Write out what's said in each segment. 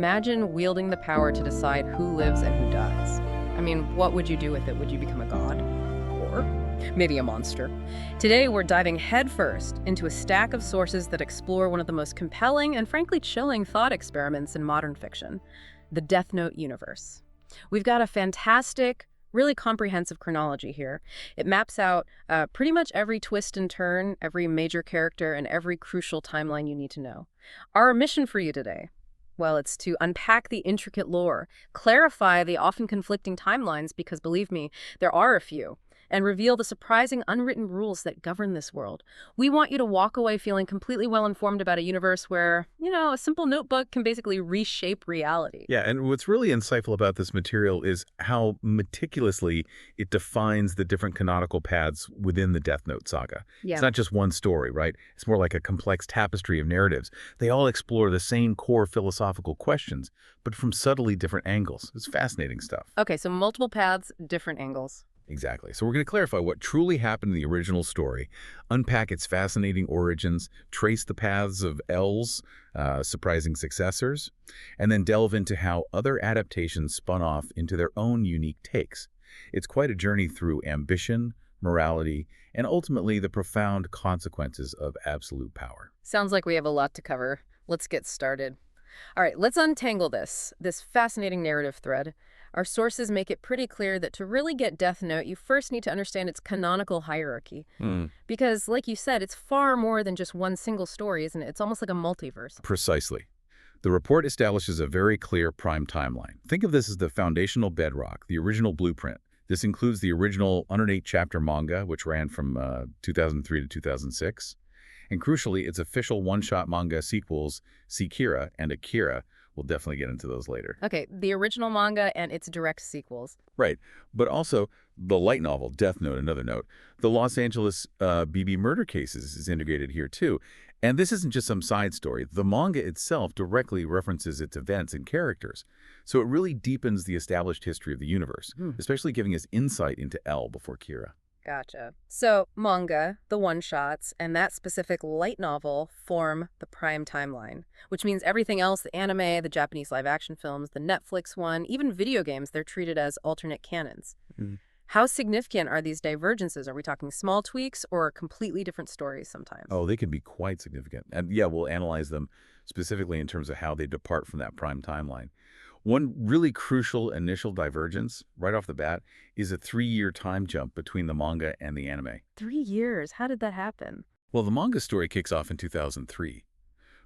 Imagine wielding the power to decide who lives and who dies. I mean, what would you do with it? Would you become a god? Or maybe a monster? Today, we're diving headfirst into a stack of sources that explore one of the most compelling and frankly chilling thought experiments in modern fiction, the Death Note universe. We've got a fantastic, really comprehensive chronology here. It maps out pretty much every twist and turn, every major character, and every crucial timeline you need to know. Our mission for you today, well, it's to unpack the intricate lore, clarify the often conflicting timelines, because believe me, there are a few, and reveal the surprising unwritten rules that govern this world. We want you to walk away feeling completely well-informed about a universe where, a simple notebook can basically reshape reality. Yeah, and what's really insightful about this material is how meticulously it defines the different canonical paths within the Death Note saga. Yeah. It's not just one story, right? It's more like a complex tapestry of narratives. They all explore the same core philosophical questions, but from subtly different angles. It's fascinating stuff. Okay, so multiple paths, different angles. Exactly. So we're going to clarify what truly happened in the original story, unpack its fascinating origins, trace the paths of L's surprising successors, and then delve into how other adaptations spun off into their own unique takes. It's quite a journey through ambition, morality, and ultimately the profound consequences of absolute power. Sounds like we have a lot to cover. Let's get started. All right, let's untangle this fascinating narrative thread. Our sources make it pretty clear that to really get Death Note, you first need to understand its canonical hierarchy. Because, like you said, it's far more than just one single story, isn't it? It's almost like a multiverse. Precisely. The report establishes a very clear prime timeline. Think of this as the foundational bedrock, the original blueprint. This includes the original 108-chapter manga, which ran from 2003 to 2006. And crucially, its official one-shot manga sequels, Sekira and Akira. We'll definitely get into those later. Okay, the original manga and its direct sequels. Right, but also the light novel, Death Note, another note. The Los Angeles BB murder cases is integrated here too. And this isn't just some side story. The manga itself directly references its events and characters. So it really deepens the established history of the universe, especially giving us insight into L before Kira. Gotcha. So manga, the one-shots, and that specific light novel form the prime timeline, which means everything else, the anime, the Japanese live-action films, the Netflix one, even video games, they're treated as alternate canons. How significant are these divergences? Are we talking small tweaks or completely different stories sometimes? Oh, they can be quite significant. And yeah, we'll analyze them specifically in terms of how they depart from that prime timeline. One really crucial initial divergence, right off the bat, is a 3-year time jump between the manga and the anime. 3 years? How did that happen? Well, the manga story kicks off in 2003,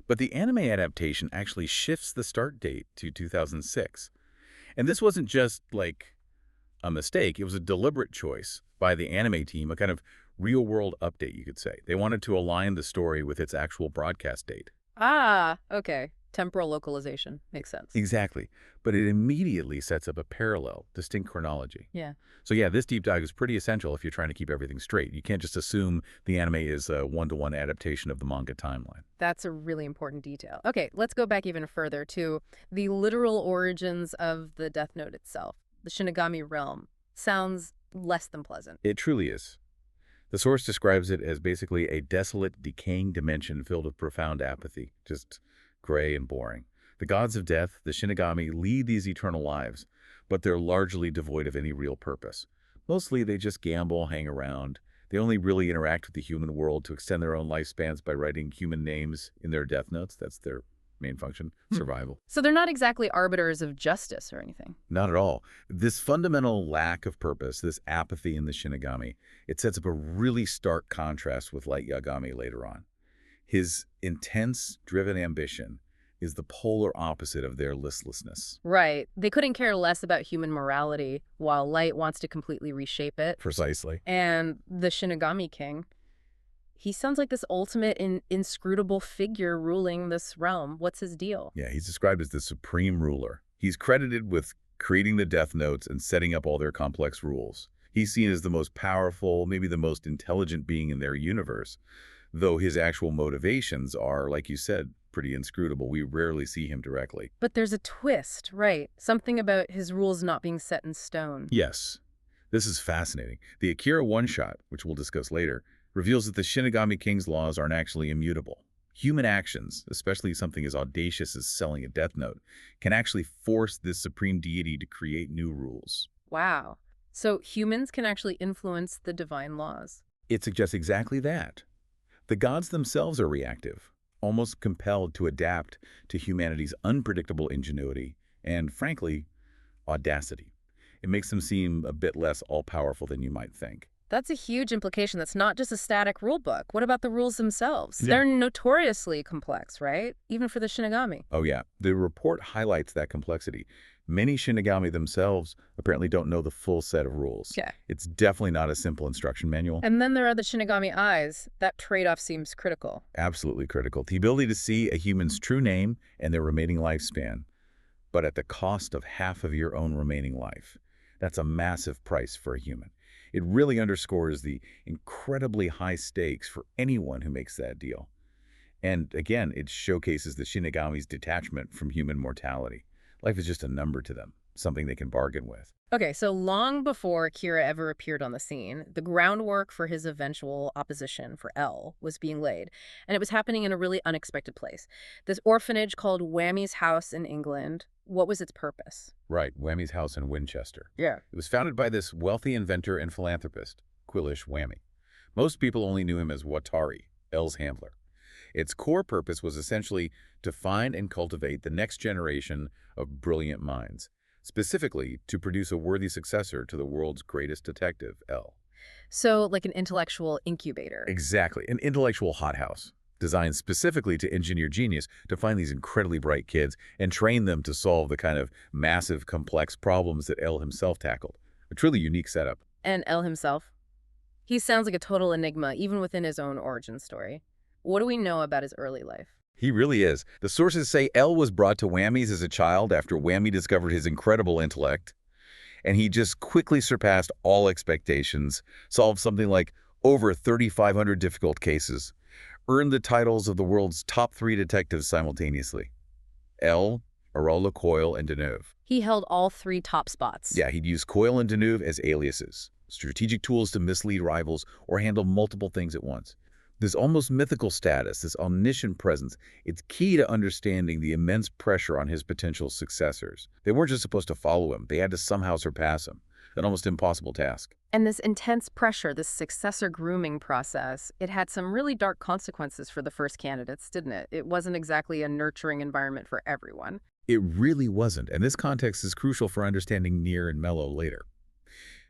but the anime adaptation actually shifts the start date to 2006. And this wasn't just like a mistake, it was a deliberate choice by the anime team, a kind of real-world update, you could say. They wanted to align the story with its actual broadcast date. Ah, okay. Temporal localization. Makes sense. Exactly. But it immediately sets up a parallel, distinct chronology. Yeah. So yeah, this deep dive is pretty essential if you're trying to keep everything straight. You can't just assume the anime is a one-to-one adaptation of the manga timeline. That's a really important detail. Okay, let's go back even further to the literal origins of the Death Note itself. The Shinigami realm sounds less than pleasant. It truly is. The source describes it as basically a desolate, decaying dimension filled with profound apathy, just gray and boring. The gods of death, the Shinigami, lead these eternal lives, but they're largely devoid of any real purpose. Mostly they just gamble, hang around. They only really interact with the human world to extend their own lifespans by writing human names in their death notes. That's their main function, survival. So they're not exactly arbiters of justice or anything. Not at all. This fundamental lack of purpose, this apathy in the Shinigami, it sets up a really stark contrast with Light Yagami later on. His intense, driven ambition is the polar opposite of their listlessness. Right. They couldn't care less about human morality, while Light wants to completely reshape it. Precisely. And the Shinigami King, he sounds like this ultimate inscrutable figure ruling this realm. What's his deal? Yeah, he's described as the supreme ruler. He's credited with creating the Death Notes and setting up all their complex rules. He's seen as the most powerful, maybe the most intelligent being in their universe, though his actual motivations are, like you said, pretty inscrutable. We rarely see him directly. But there's a twist, right? Something about his rules not being set in stone. Yes. This is fascinating. The Akira one-shot, which we'll discuss later, reveals that the Shinigami King's laws aren't actually immutable. Human actions, especially something as audacious as selling a death note, can actually force this supreme deity to create new rules. Wow. So humans can actually influence the divine laws. It suggests exactly that. The gods themselves are reactive, almost compelled to adapt to humanity's unpredictable ingenuity and, frankly, audacity. It makes them seem a bit less all-powerful than you might think. That's a huge implication. That's not just a static rule book. What about the rules themselves? Yeah. They're notoriously complex, right? Even for the Shinigami. Oh yeah, the report highlights that complexity. Many Shinigami themselves apparently don't know the full set of rules. Yeah. It's definitely not a simple instruction manual. And then there are the Shinigami eyes. That trade-off seems critical. Absolutely critical. The ability to see a human's true name and their remaining lifespan, but at the cost of half of your own remaining life. That's a massive price for a human. It really underscores the incredibly high stakes for anyone who makes that deal. And again, it showcases the Shinigami's detachment from human mortality. Life is just a number to them, something they can bargain with. Okay, so long before Kira ever appeared on the scene, the groundwork for his eventual opposition for L was being laid, and it was happening in a really unexpected place. This orphanage called Whammy's House in England, what was its purpose? Right, Whammy's house in Winchester. Yeah. It was founded by this wealthy inventor and philanthropist, Quillish Whammy. Most people only knew him as Watari, L's handler. Its core purpose was essentially to find and cultivate the next generation of brilliant minds, specifically to produce a worthy successor to the world's greatest detective, L. So, like an intellectual incubator. Exactly, an intellectual hothouse, designed specifically to engineer genius to find these incredibly bright kids and train them to solve the kind of massive, complex problems that L himself tackled. A truly unique setup. And L himself? He sounds like a total enigma, even within his own origin story. What do we know about his early life? He really is. The sources say L was brought to Whammy's as a child after Whammy discovered his incredible intellect, and he just quickly surpassed all expectations, solved something like over 3,500 difficult cases, earned the titles of the world's top 3 detectives simultaneously. L, Arola, Coyle, and Deneuve. He held all 3 top spots. Yeah, he'd use Coyle and Deneuve as aliases, strategic tools to mislead rivals or handle multiple things at once. This almost mythical status, this omniscient presence, it's key to understanding the immense pressure on his potential successors. They weren't just supposed to follow him, they had to somehow surpass him. An almost impossible task. And this intense pressure, this successor grooming process, it had some really dark consequences for the first candidates, didn't it? It wasn't exactly a nurturing environment for everyone. It really wasn't, and this context is crucial for understanding Nier and Mello later.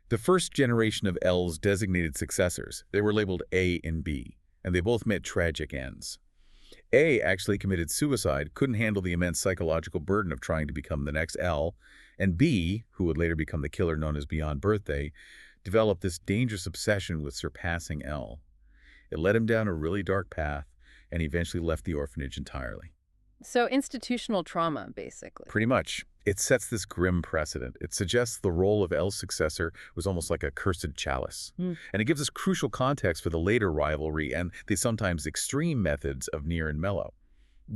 The first generation of L's designated successors, they were labeled A and B, and they both met tragic ends. A actually committed suicide, couldn't handle the immense psychological burden of trying to become the next L, and B, who would later become the killer known as Beyond Birthday, developed this dangerous obsession with surpassing L. It led him down a really dark path, and he eventually left the orphanage entirely. So institutional trauma, basically. Pretty much. It sets this grim precedent. It suggests the role of L's successor was almost like a cursed chalice. And it gives us crucial context for the later rivalry and the sometimes extreme methods of Nier and Mello.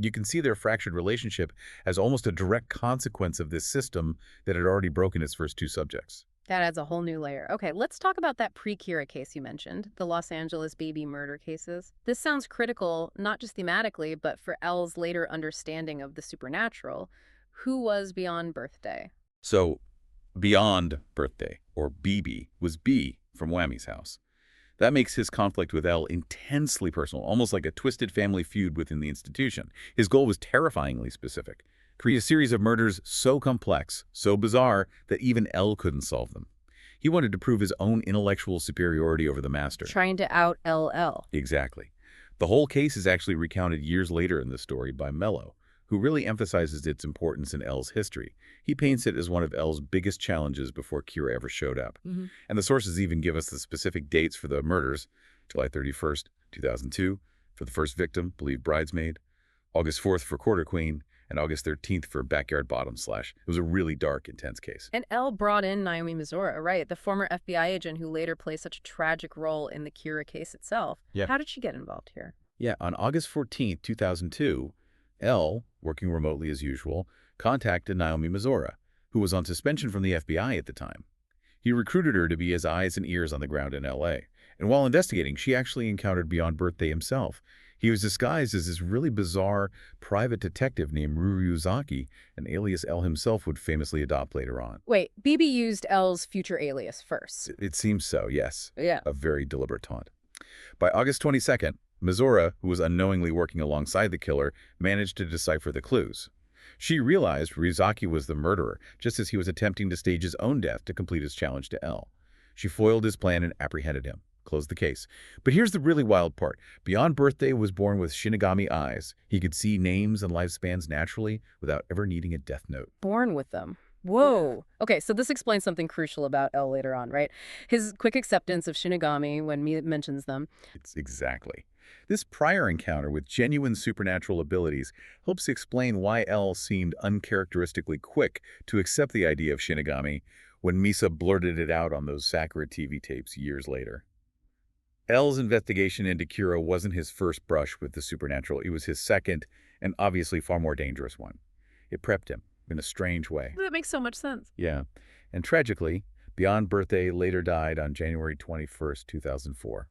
You can see their fractured relationship as almost a direct consequence of this system that had already broken its first 2 subjects. That adds a whole new layer. Okay, let's talk about that pre-Kira case you mentioned, the Los Angeles baby murder cases. This sounds critical, not just thematically, but for L's later understanding of the supernatural. Who was Beyond Birthday? So, Beyond Birthday, or BB, was B from Whammy's house. That makes his conflict with L intensely personal, almost like a twisted family feud within the institution. His goal was terrifyingly specific. Create a series of murders so complex, so bizarre, that even L couldn't solve them. He wanted to prove his own intellectual superiority over the master. Trying to out LL. Exactly. The whole case is actually recounted years later in the story by Mello, who really emphasizes its importance in L's history. He paints it as one of L's biggest challenges before Kira ever showed up. And the sources even give us the specific dates for the murders: July 31st, 2002, for the first victim, believed bridesmaid, August 4th for Quarter Queen, and August 13th for Backyard Bottom Slash. It was a really dark, intense case. And L brought in Naomi Misora, right? The former FBI agent who later played such a tragic role in the Kira case itself. Yeah. How did she get involved here? Yeah, on August 14th, 2002, L, working remotely as usual, contacted Naomi Misora, who was on suspension from the FBI at the time. He recruited her to be his eyes and ears on the ground in L.A., and while investigating, she actually encountered Beyond Birthday himself. He was disguised as this really bizarre private detective named Ryuzaki, an alias L himself would famously adopt later on. Wait, BB used L's future alias first. It seems so, yes. Yeah. A very deliberate taunt. By August 22nd, Mizora, who was unknowingly working alongside the killer, managed to decipher the clues. She realized Ryuzaki was the murderer, just as he was attempting to stage his own death to complete his challenge to L. She foiled his plan and apprehended him. Closed the case. But here's the really wild part. Beyond Birthday was born with Shinigami eyes. He could see names and lifespans naturally without ever needing a death note. Born with them. Whoa. Okay, so this explains something crucial about L later on, right? His quick acceptance of Shinigami when Mia mentions them. It's exactly. This prior encounter with genuine supernatural abilities helps explain why L seemed uncharacteristically quick to accept the idea of Shinigami when Misa blurted it out on those Sakura TV tapes years later. L's investigation into Kira wasn't his first brush with the supernatural. It was his second, and obviously far more dangerous one. It prepped him in a strange way. That makes so much sense. Yeah. And tragically, Beyond Birthday later died on January 21st, 2004.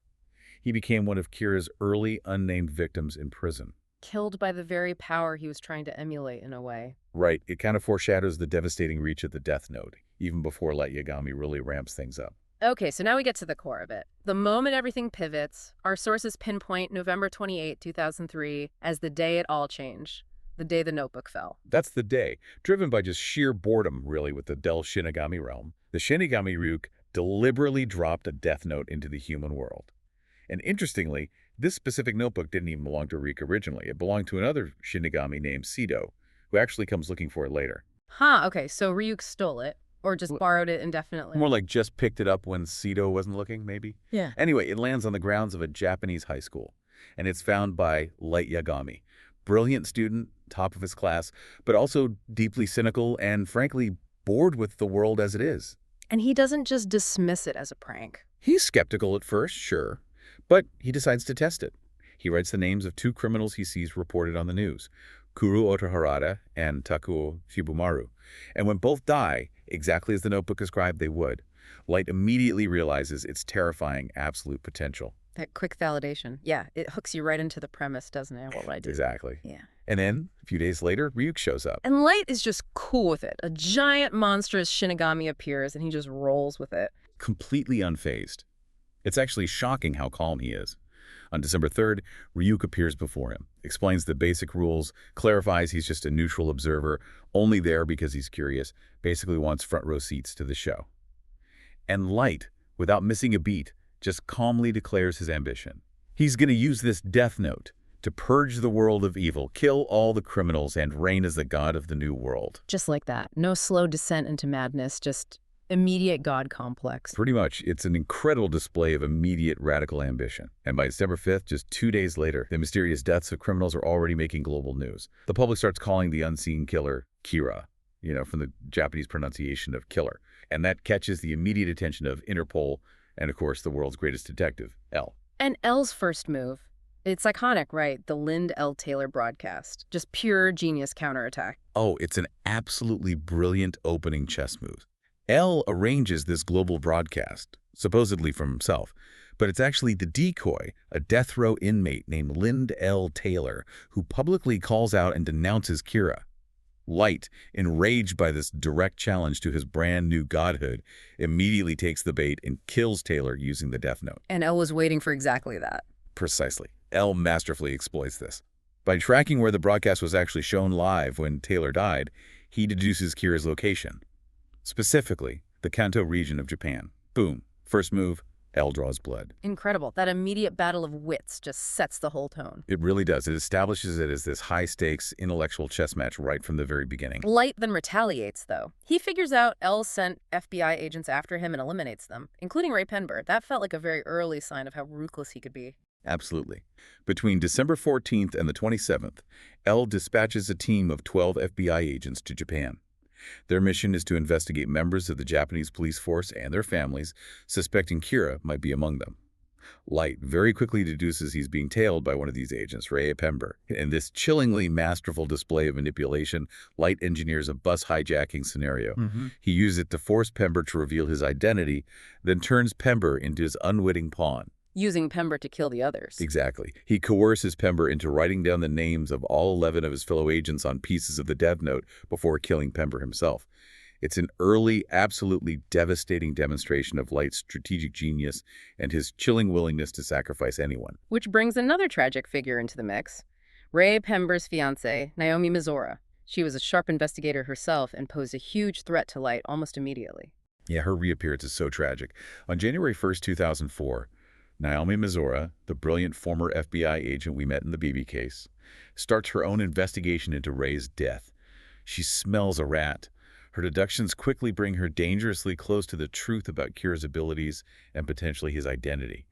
He became one of Kira's early unnamed victims in prison. Killed by the very power he was trying to emulate in a way. Right. It kind of foreshadows the devastating reach of the Death Note, even before Light Yagami really ramps things up. Okay, so now we get to the core of it. The moment everything pivots, our sources pinpoint November 28, 2003 as the day it all changed. The day the notebook fell. That's the day, driven by just sheer boredom, really, with the Del Shinigami realm. The Shinigami Ryuk deliberately dropped a death note into the human world. And interestingly, this specific notebook didn't even belong to Ryuk originally. It belonged to another Shinigami named Sido, who actually comes looking for it later. Huh, okay, so Ryuk stole it, or just borrowed it indefinitely. More like just picked it up when Sido wasn't looking, maybe? Yeah. Anyway, it lands on the grounds of a Japanese high school, and it's found by Light Yagami. Brilliant student, top of his class, but also deeply cynical and, frankly, bored with the world as it is. And he doesn't just dismiss it as a prank. He's skeptical at first, sure, but he decides to test it. He writes the names of two criminals he sees reported on the news, Kuru Otoharada and Takuo Shibumaru. And when both die, exactly as the notebook described they would, Light immediately realizes its terrifying absolute potential. That quick validation. Yeah, it hooks you right into the premise, doesn't it? What would I do? Exactly. Yeah. And then, a few days later, Ryuk shows up. And Light is just cool with it. A giant monstrous Shinigami appears and he just rolls with it. Completely unfazed. It's actually shocking how calm he is. On December 3rd, Ryuk appears before him, explains the basic rules, clarifies he's just a neutral observer, only there because he's curious, basically wants front row seats to the show. And Light, without missing a beat, just calmly declares his ambition. He's going to use this death note to purge the world of evil, kill all the criminals, and reign as the god of the new world. Just like that. No slow descent into madness, just immediate god complex. Pretty much, it's an incredible display of immediate radical ambition. And by December 5th, just 2 days later, the mysterious deaths of criminals are already making global news. The public starts calling the unseen killer Kira, from the Japanese pronunciation of killer. And that catches the immediate attention of Interpol and, of course, the world's greatest detective, L. And L's first move. It's iconic, right? The Lynd L. Taylor broadcast. Just pure genius counterattack. Oh, it's an absolutely brilliant opening chess move. L arranges this global broadcast, supposedly from himself, but it's actually the decoy, a death row inmate named Lynd L. Taylor, who publicly calls out and denounces Kira. Light, enraged by this direct challenge to his brand new godhood, immediately takes the bait and kills Taylor using the death note. And L was waiting for exactly that. Precisely. L masterfully exploits this. By tracking where the broadcast was actually shown live when Taylor died, he deduces Kira's location. Specifically, the Kanto region of Japan. Boom. First move, L draws blood. Incredible. That immediate battle of wits just sets the whole tone. It really does. It establishes it as this high-stakes intellectual chess match right from the very beginning. Light then retaliates, though. He figures out L sent FBI agents after him and eliminates them, including Ray Penber. That felt like a very early sign of how ruthless he could be. Absolutely. Between December 14th and the 27th, L dispatches a team of 12 FBI agents to Japan. Their mission is to investigate members of the Japanese police force and their families, suspecting Kira might be among them. Light very quickly deduces he's being tailed by one of these agents, Ray Penber. In this chillingly masterful display of manipulation, Light engineers a bus hijacking scenario. He uses it to force Penber to reveal his identity, then turns Penber into his unwitting pawn. using Pember to kill the others. Exactly. He coerces Pember into writing down the names of all 11 of his fellow agents on pieces of the Death Note before killing Pember himself. It's an early, absolutely devastating demonstration of Light's strategic genius and his chilling willingness to sacrifice anyone. Which brings another tragic figure into the mix. Ray Pember's fiancée, Naomi Mizora. She was a sharp investigator herself and posed a huge threat to Light almost immediately. Yeah, her reappearance is so tragic. On January 1st, 2004, Naomi Mizora, the brilliant former FBI agent we met in the BB case, starts her own investigation into Ray's death. She smells a rat. Her deductions quickly bring her dangerously close to the truth about Kira's abilities and potentially his identity.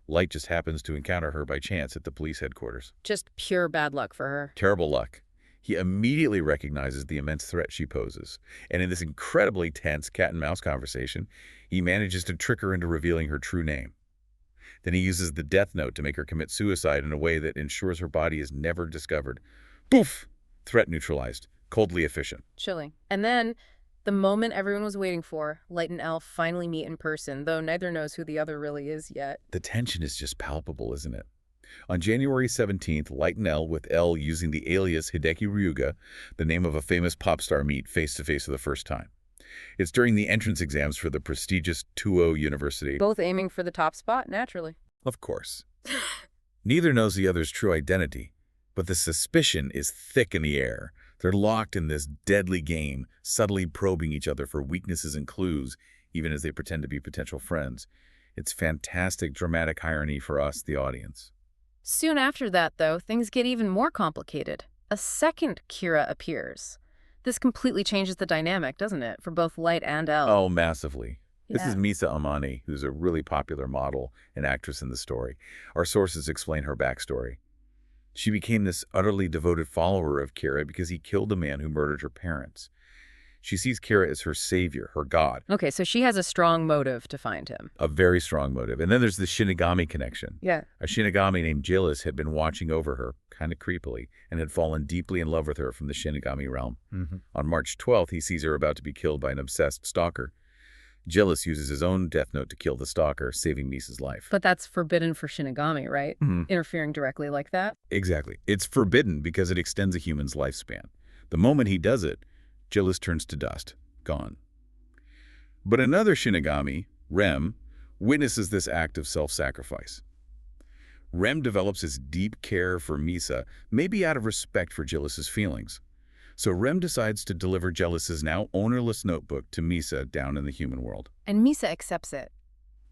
Light just happens to encounter her by chance at the police headquarters. Just pure bad luck for her. Terrible luck. He immediately recognizes the immense threat she poses, and in this incredibly tense cat-and-mouse conversation, he manages to trick her into revealing her true name. Then he uses the Death Note to make her commit suicide in a way that ensures her body is never discovered. Poof! Threat neutralized. Coldly efficient. Chilling. And then, the moment everyone was waiting for, Light and Elle finally meet in person, though neither knows who the other really is yet. The tension is just palpable, isn't it? On January 17th, Light and Elle, with Elle using the alias Hideki Ryuga, the name of a famous pop star, meet face-to-face for the first time. It's during the entrance exams for the prestigious Tuo University. Both aiming for the top spot, naturally. Of course. Neither knows the other's true identity, but the suspicion is thick in the air. They're locked in this deadly game, subtly probing each other for weaknesses and clues, even as they pretend to be potential friends. It's fantastic dramatic irony for us, the audience. Soon after that, though, things get even more complicated. A second Kira appears. This completely changes the dynamic, doesn't it, for both Light and Elle? Oh, massively. This is Yeah. Misa Amani, who's a really popular model and actress in the story. Our sources explain her backstory. She became this utterly devoted follower of Kira because he killed a man who murdered her parents. She sees Kira as her savior, her god. Okay, so she has a strong motive to find him. A very strong motive. And then there's the Shinigami connection. Yeah. A Shinigami named Gillis had been watching over her, kind of creepily, and had fallen deeply in love with her from the Shinigami realm. On March 12th, he sees her about to be killed by an obsessed stalker. Gillis uses his own Death Note to kill the stalker, saving Misa's life. But that's forbidden for Shinigami, right? Interfering directly like that? Exactly. It's forbidden because it extends a human's lifespan. The moment he does it, Gillis turns to dust. Gone. But another Shinigami, Rem, witnesses this act of self-sacrifice. Rem develops his deep care for Misa, maybe out of respect for Gillis's feelings. So Rem decides to deliver Gillis's now ownerless notebook to Misa down in the human world. And Misa accepts it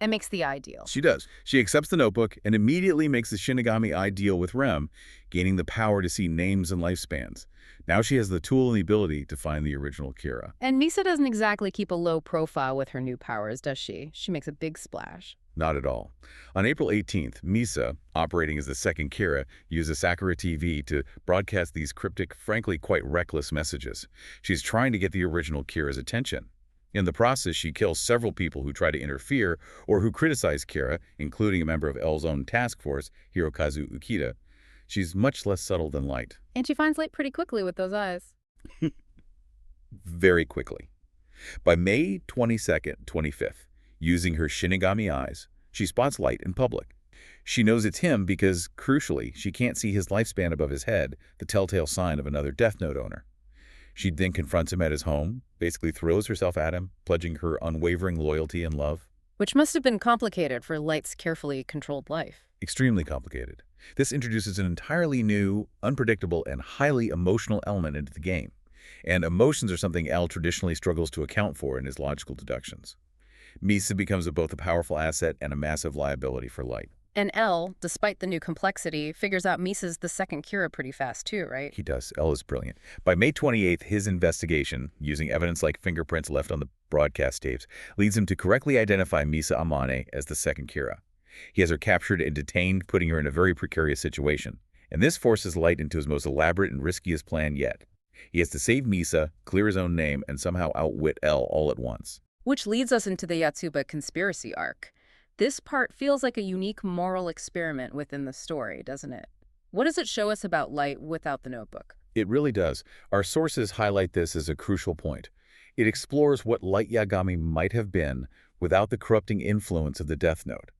and makes the eye deal. She does. She accepts the notebook and immediately makes the Shinigami eye deal with Rem, gaining the power to see names and lifespans. Now she has the tool and the ability to find the original Kira. And Misa doesn't exactly keep a low profile with her new powers, does she? She makes a big splash. Not at all. On April 18th, Misa, operating as the second Kira, uses Sakura TV to broadcast these cryptic, frankly quite reckless messages. She's trying to get the original Kira's attention. In the process, she kills several people who try to interfere or who criticize Kira, including a member of L's own task force, Hirokazu Ukita. She's much less subtle than Light. And she finds Light pretty quickly with those eyes. Very quickly. By May 22nd, 25th, using her Shinigami eyes, she spots Light in public. She knows it's him because, crucially, she can't see his lifespan above his head, the telltale sign of another Death Note owner. She then confronts him at his home, basically throws herself at him, pledging her unwavering loyalty and love. Which must have been complicated for Light's carefully controlled life. Extremely complicated. This introduces an entirely new, unpredictable, and highly emotional element into the game. And emotions are something L traditionally struggles to account for in his logical deductions. Misa becomes both a powerful asset and a massive liability for Light. And L, despite the new complexity, figures out Misa's the second Kira pretty fast too, right? He does. L is brilliant. By May 28th, his investigation, using evidence like fingerprints left on the broadcast tapes, leads him to correctly identify Misa Amane as the second Kira. He has her captured and detained, putting her in a very precarious situation. And this forces Light into his most elaborate and riskiest plan yet. He has to save Misa, clear his own name, and somehow outwit L all at once. Which leads us into the Yotsuba conspiracy arc. This part feels like a unique moral experiment within the story, doesn't it? What does it show us about Light without the notebook? It really does. Our sources highlight this as a crucial point. It explores what Light Yagami might have been without the corrupting influence of the Death Note.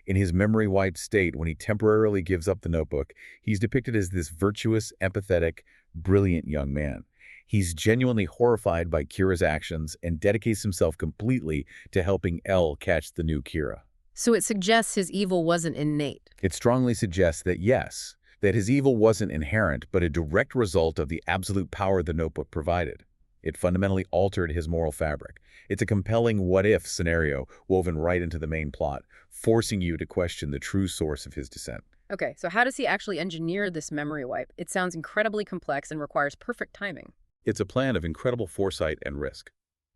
In his memory-wiped state, when he temporarily gives up the notebook, he's depicted as this virtuous, empathetic, brilliant young man. He's genuinely horrified by Kira's actions and dedicates himself completely to helping L catch the new Kira. So it suggests his evil wasn't innate. It strongly suggests that yes, that his evil wasn't inherent, but a direct result of the absolute power the notebook provided. It fundamentally altered his moral fabric. It's a compelling what-if scenario woven right into the main plot, forcing you to question the true source of his descent. Okay, so how does he actually engineer this memory wipe? It sounds incredibly complex and requires perfect timing. It's a plan of incredible foresight and risk.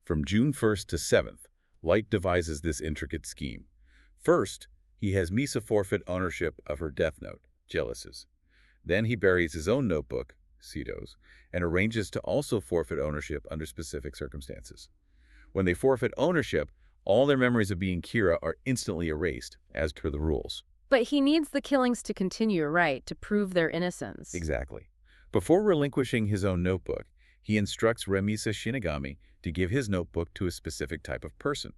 From June 1st to 7th, Light devises this intricate scheme. First, he has Misa forfeit ownership of her death note, Jealouses. Then he buries his own notebook, Cetos, and arranges to also forfeit ownership under specific circumstances. When they forfeit ownership, all their memories of being Kira are instantly erased, as per the rules. But he needs the killings to continue, right, to prove their innocence. Exactly. Before relinquishing his own notebook, he instructs Remisa Shinigami to give his notebook to a specific type of person,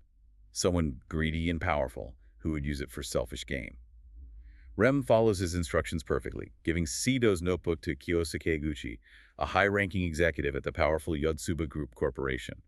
someone greedy and powerful who would use it for selfish gain. Rem follows his instructions perfectly, giving Sido's notebook to Kyosuke Higuchi, a high-ranking executive at the powerful Yotsuba Group Corporation.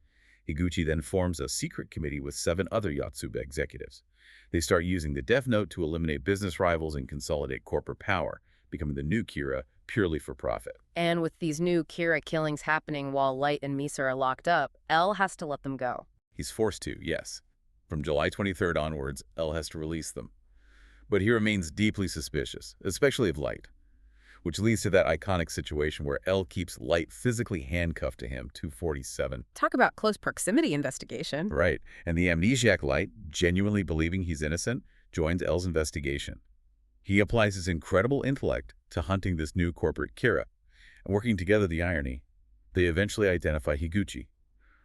Higuchi then forms a secret committee with 7 other Yotsuba executives. They start using the Death Note to eliminate business rivals and consolidate corporate power, becoming the new Kira purely for profit. And with these new Kira killings happening while Light and Misa are locked up, L has to let them go. He's forced to, yes. From July 23rd onwards, L has to release them. But he remains deeply suspicious, especially of Light, which leads to that iconic situation where L keeps Light physically handcuffed to him, 247. Talk about close proximity investigation. Right, and the amnesiac Light, genuinely believing he's innocent, joins L's investigation. He applies his incredible intellect to hunting this new corporate Kira, and working together the irony, they eventually identify Higuchi.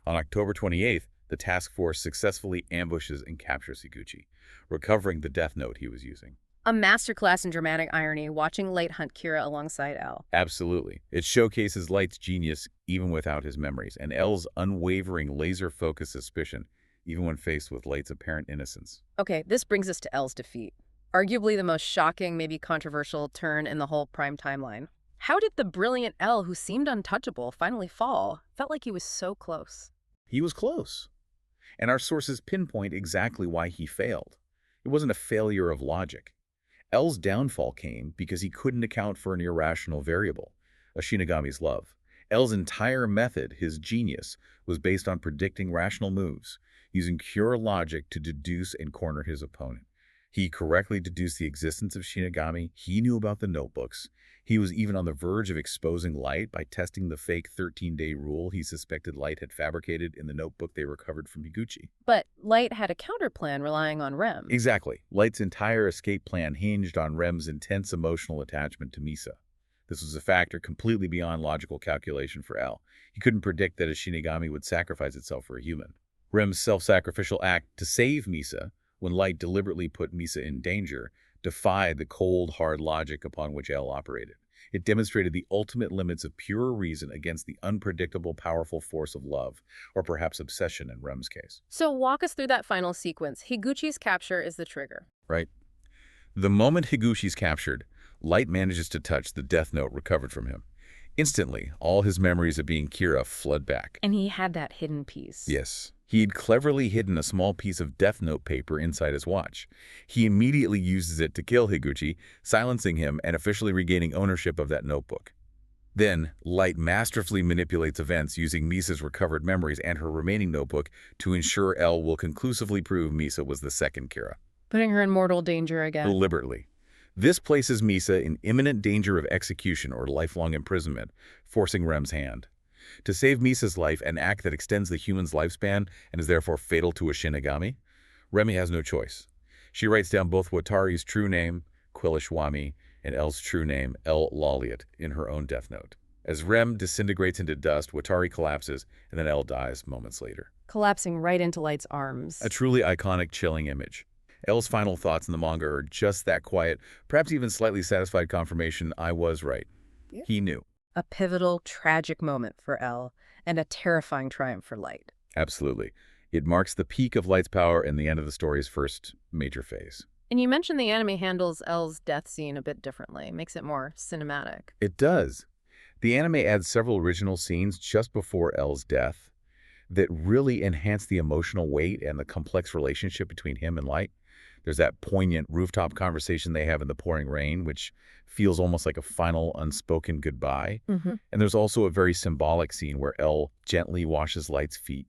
On October 28th, the task force successfully ambushes and captures Higuchi, recovering the death note he was using. A masterclass in dramatic irony, watching Light hunt Kira alongside L. Absolutely. It showcases Light's genius even without his memories, and L's unwavering laser-focused suspicion, even when faced with Light's apparent innocence. Okay, this brings us to L's defeat. Arguably the most shocking, maybe controversial turn in the whole Prime timeline. How did the brilliant L, who seemed untouchable, finally fall? Felt like he was so close. He was close. And our sources pinpoint exactly why he failed. It wasn't a failure of logic. L's downfall came because he couldn't account for an irrational variable, a Shinigami's love. L's entire method, his genius, was based on predicting rational moves, using pure logic to deduce and corner his opponent. He correctly deduced the existence of Shinigami. He knew about the notebooks. He was even on the verge of exposing Light by testing the fake 13-day rule he suspected Light had fabricated in the notebook they recovered from Higuchi. But Light had a counterplan relying on Rem. Exactly. Light's entire escape plan hinged on Rem's intense emotional attachment to Misa. This was a factor completely beyond logical calculation for L. He couldn't predict that a Shinigami would sacrifice itself for a human. Rem's self-sacrificial act to save Misa, when Light deliberately put Misa in danger, defied the cold, hard logic upon which L operated. It demonstrated the ultimate limits of pure reason against the unpredictable, powerful force of love, or perhaps obsession in Rem's case. So walk us through that final sequence. Higuchi's capture is the trigger. Right. The moment Higuchi's captured, Light manages to touch the death note recovered from him. Instantly, all his memories of being Kira flood back. And he had that hidden piece. Yes. He'd cleverly hidden a small piece of death note paper inside his watch. He immediately uses it to kill Higuchi, silencing him and officially regaining ownership of that notebook. Then, Light masterfully manipulates events using Misa's recovered memories and her remaining notebook to ensure L will conclusively prove Misa was the second Kira. Putting her in mortal danger again. Deliberately. This places Misa in imminent danger of execution or lifelong imprisonment, forcing Rem's hand. To save Misa's life, an act that extends the human's lifespan and is therefore fatal to a Shinigami, Remy has no choice. She writes down both Watari's true name, Quilishwami, and L's true name, El Laliat, in her own death note. As Rem disintegrates into dust, Watari collapses, and then L dies moments later. Collapsing right into Light's arms. A truly iconic, chilling image. L's final thoughts in the manga are just that quiet, perhaps even slightly satisfied confirmation I was right. Yeah. He knew. A pivotal, tragic moment for L, and a terrifying triumph for Light. Absolutely. It marks the peak of Light's power and the end of the story's first major phase. And you mentioned the anime handles L's death scene a bit differently, makes it more cinematic. It does. The anime adds several original scenes just before L's death that really enhance the emotional weight and the complex relationship between him and Light. There's that poignant rooftop conversation they have in the pouring rain, which feels almost like a final unspoken goodbye. And there's also a very symbolic scene where L gently washes Light's feet.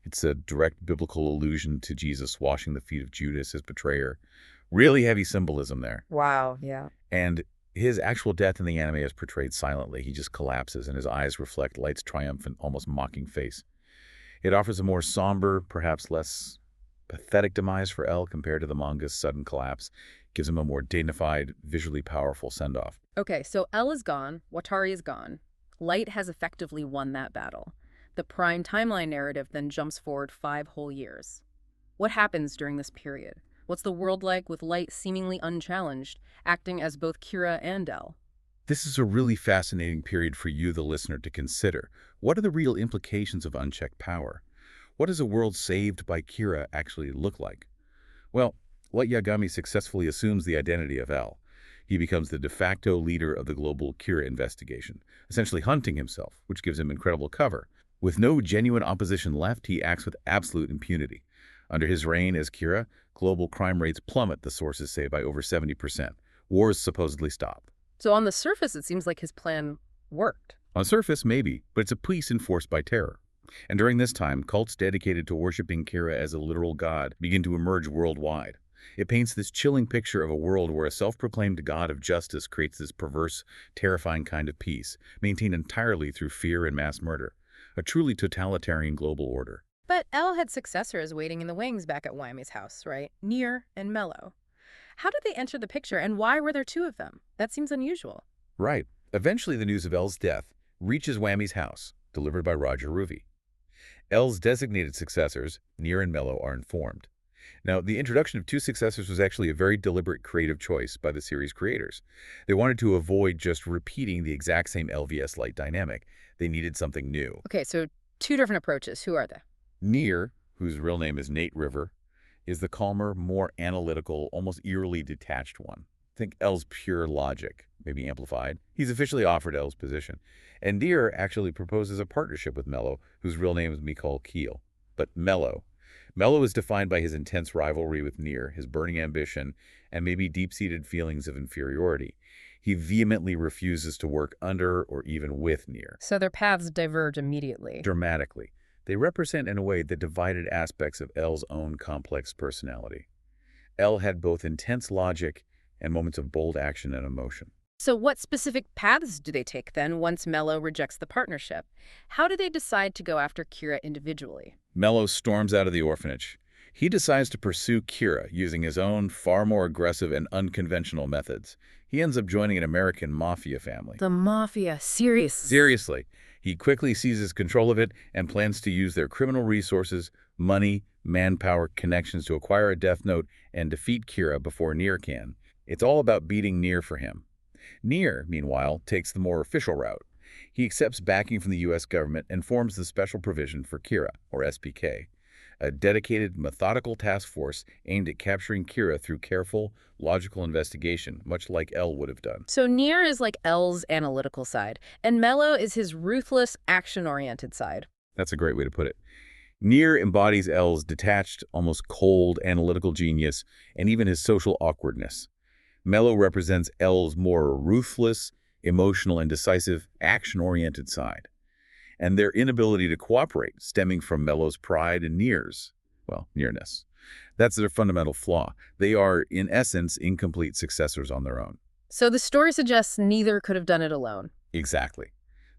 It's a direct biblical allusion to Jesus washing the feet of Judas, his betrayer. Really heavy symbolism there. Wow, yeah. And his actual death in the anime is portrayed silently. He just collapses, and his eyes reflect Light's triumphant, almost mocking face. It offers a more somber, perhaps less pathetic demise for L compared to the manga's sudden collapse. Gives him a more dignified, visually powerful send-off. Okay, so L is gone, Watari is gone. Light has effectively won that battle. The prime timeline narrative then jumps forward 5 whole years. What happens during this period? What's the world like with Light seemingly unchallenged, acting as both Kira and L? This is a really fascinating period for you, the listener, to consider. What are the real implications of unchecked power? What does a world saved by Kira actually look like? Well, Light Yagami successfully assumes the identity of L. He becomes the de facto leader of the global Kira investigation, essentially hunting himself, which gives him incredible cover. With no genuine opposition left, he acts with absolute impunity. Under his reign as Kira, global crime rates plummet, the sources say, by over 70%. Wars supposedly stop. So on the surface, it seems like his plan worked. On the surface, maybe, but it's a peace enforced by terror. And during this time, cults dedicated to worshiping Kira as a literal god begin to emerge worldwide. It paints this chilling picture of a world where a self-proclaimed god of justice creates this perverse, terrifying kind of peace, maintained entirely through fear and mass murder. A truly totalitarian global order. But L had successors waiting in the wings back at Wami's house, right? Nier and Mello. How did they enter the picture, and why were there 2 of them? That seems unusual. Right. Eventually, the news of L's death reaches Wami's house, delivered by Roger Ruvi. L's designated successors, Nier and Mello, are informed. Now, the introduction of 2 successors was actually a very deliberate creative choice by the series creators. They wanted to avoid just repeating the exact same LVS Light dynamic. They needed something new. Okay, so 2 different approaches. Who are they? Nier, whose real name is Nate River, is the calmer, more analytical, almost eerily detached one. Think L's pure logic, maybe amplified. He's officially offered L's position. And Nier actually proposes a partnership with Mello, whose real name is Mikhail Keel. But Mello is defined by his intense rivalry with Nier, his burning ambition, and maybe deep-seated feelings of inferiority. He vehemently refuses to work under or even with Nier. So their paths diverge immediately. Dramatically. They represent, in a way, the divided aspects of L's own complex personality. L had both intense logic and moments of bold action and emotion. So what specific paths do they take then once Mello rejects the partnership? How do they decide to go after Kira individually? Mello storms out of the orphanage. He decides to pursue Kira using his own far more aggressive and unconventional methods. He ends up joining an American mafia family. The mafia, Seriously. He quickly seizes control of it and plans to use their criminal resources, money, manpower, connections to acquire a death note and defeat Kira before Nier can. It's all about beating Nier for him. Nier, meanwhile, takes the more official route. He accepts backing from the U.S. government and forms the Special Provision for Kira, or SPK, a dedicated, methodical task force aimed at capturing Kira through careful, logical investigation, much like L would have done. So Nier is like L's analytical side, and Mello is his ruthless, action-oriented side. That's a great way to put it. Nier embodies L's detached, almost cold, analytical genius, and even his social awkwardness. Mello represents L's more ruthless, emotional, and decisive, action-oriented side. And their inability to cooperate, stemming from Mello's pride and Nier's, well, nearness. That's their fundamental flaw. They are, in essence, incomplete successors on their own. So the story suggests neither could have done it alone. Exactly.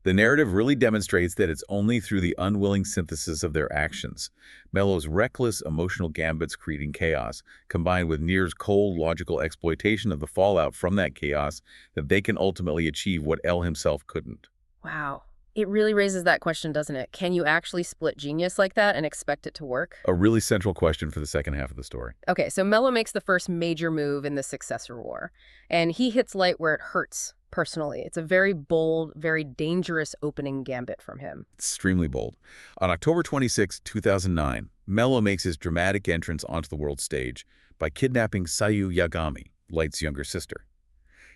The narrative really demonstrates that it's only through the unwilling synthesis of their actions, Mello's reckless emotional gambits creating chaos, combined with Nier's cold logical exploitation of the fallout from that chaos, that they can ultimately achieve what L himself couldn't. Wow. It really raises that question, doesn't it? Can you actually split genius like that and expect it to work? A really central question for the second half of the story. Okay, so Mello makes the first major move in the successor war, and he hits Light where it hurts, personally. It's a very bold, very dangerous opening gambit from him. Extremely bold. On October 26, 2009, Mello makes his dramatic entrance onto the world stage by kidnapping Sayu Yagami, Light's younger sister.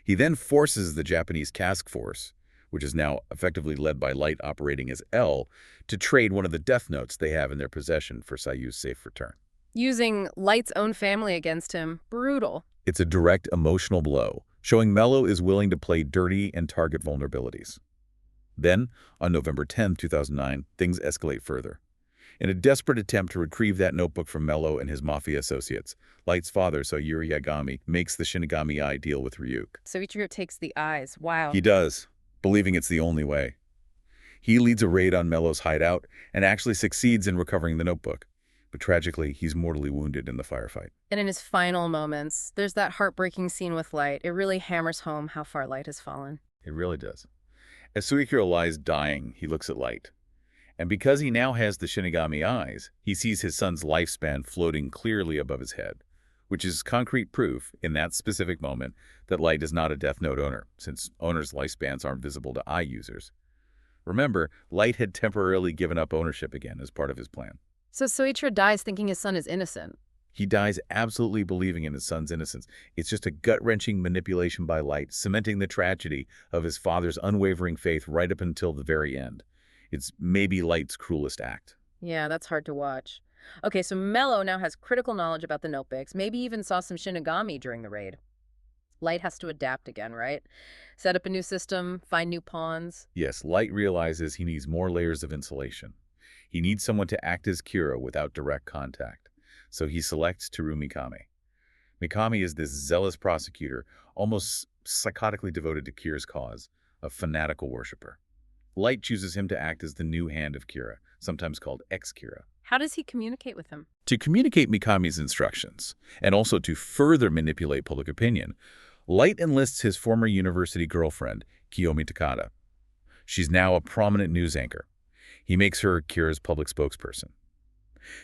He then forces the Japanese task force, which is now effectively led by Light operating as L, to trade one of the death notes they have in their possession for Sayu's safe return. Using Light's own family against him. Brutal. It's a direct emotional blow, showing Mello is willing to play dirty and target vulnerabilities. Then, on November 10, 2009, things escalate further. In a desperate attempt to retrieve that notebook from Mello and his mafia associates, Light's father, Sayuri Yagami, makes the Shinigami Eye deal with Ryuk. So Ichiro takes the eyes. Wow. He does, believing it's the only way. He leads a raid on Mello's hideout and actually succeeds in recovering the notebook. But tragically, he's mortally wounded in the firefight. And in his final moments, there's that heartbreaking scene with Light. It really hammers home how far Light has fallen. It really does. As Suikiro lies dying, he looks at Light. And because he now has the Shinigami eyes, he sees his son's lifespan floating clearly above his head, which is concrete proof, in that specific moment, that Light is not a Death Note owner, since owners' lifespans aren't visible to eye users. Remember, Light had temporarily given up ownership again as part of his plan. So Soichiro dies thinking his son is innocent. He dies absolutely believing in his son's innocence. It's just a gut-wrenching manipulation by Light, cementing the tragedy of his father's unwavering faith right up until the very end. It's maybe Light's cruelest act. Yeah, that's hard to watch. Okay, so Mello now has critical knowledge about the notebooks, maybe even saw some Shinigami during the raid. Light has to adapt again, right? Set up a new system, find new pawns. Yes, Light realizes he needs more layers of insulation. He needs someone to act as Kira without direct contact. So he selects Teru Mikami. Mikami is this zealous prosecutor, almost psychotically devoted to Kira's cause, a fanatical worshiper. Light chooses him to act as the new hand of Kira, sometimes called ex-Kira. How does he communicate with him? To communicate Mikami's instructions, and also to further manipulate public opinion, Light enlists his former university girlfriend, Kiyomi Takada. She's now a prominent news anchor. He makes her Kira's public spokesperson.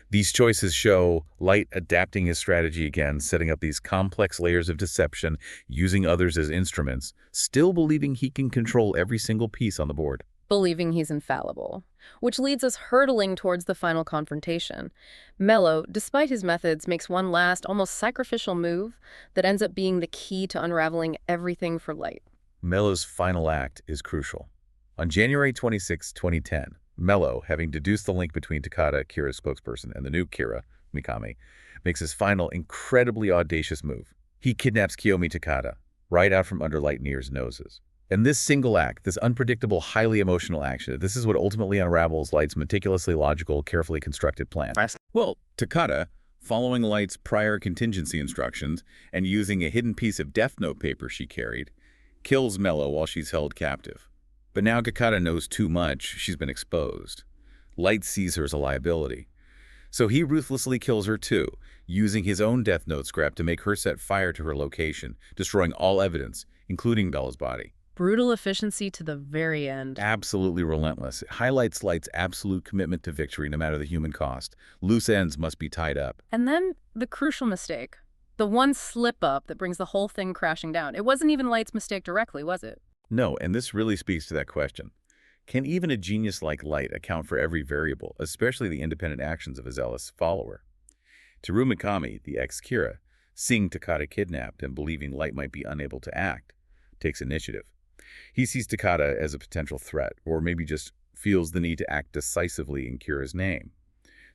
These choices show Light adapting his strategy again, setting up these complex layers of deception, using others as instruments, still believing he can control every single piece on the board. Believing he's infallible, which leads us hurtling towards the final confrontation. Mello, despite his methods, makes one last, almost sacrificial move that ends up being the key to unraveling everything for Light. Mello's final act is crucial. On January 26, 2010, Mello, having deduced the link between Takada, Kira's spokesperson, and the new Kira, Mikami, makes his final, incredibly audacious move. He kidnaps Kiyomi Takada, right out from under Light and Ear's noses. And this single act, this unpredictable, highly emotional action, this is what ultimately unravels Light's meticulously logical, carefully constructed plan. Well, Takada, following Light's prior contingency instructions and using a hidden piece of Death Note paper she carried, kills Mello while she's held captive. But now Takada knows too much, she's been exposed. Light sees her as a liability. So he ruthlessly kills her too, using his own Death Note scrap to make her set fire to her location, destroying all evidence, including Bella's body. Brutal efficiency to the very end. Absolutely relentless. It highlights Light's absolute commitment to victory no matter the human cost. Loose ends must be tied up. And then the crucial mistake. The one slip-up that brings the whole thing crashing down. It wasn't even Light's mistake directly, was it? No, and this really speaks to that question. Can even a genius like Light account for every variable, especially the independent actions of a zealous follower? Teru Mikami, the ex-Kira, seeing Takada kidnapped and believing Light might be unable to act, takes initiative. He sees Takada as a potential threat, or maybe just feels the need to act decisively in Kira's name.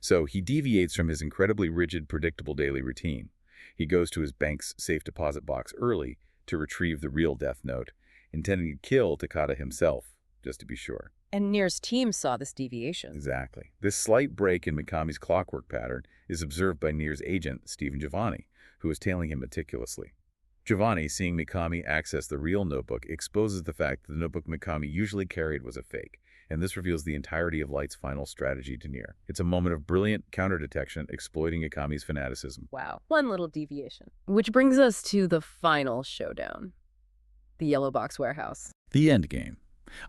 So he deviates from his incredibly rigid, predictable daily routine. He goes to his bank's safe deposit box early to retrieve the real Death Note, intending to kill Takada himself, just to be sure. And Nier's team saw this deviation. Exactly. This slight break in Mikami's clockwork pattern is observed by Nier's agent, Stephen Giovanni, who is tailing him meticulously. Giovanni, seeing Mikami access the real notebook, exposes the fact that the notebook Mikami usually carried was a fake, and this reveals the entirety of Light's final strategy to Nier. It's a moment of brilliant counter-detection, exploiting Mikami's fanaticism. Wow. One little deviation. Which brings us to the final showdown. The Yellow Box Warehouse. The endgame.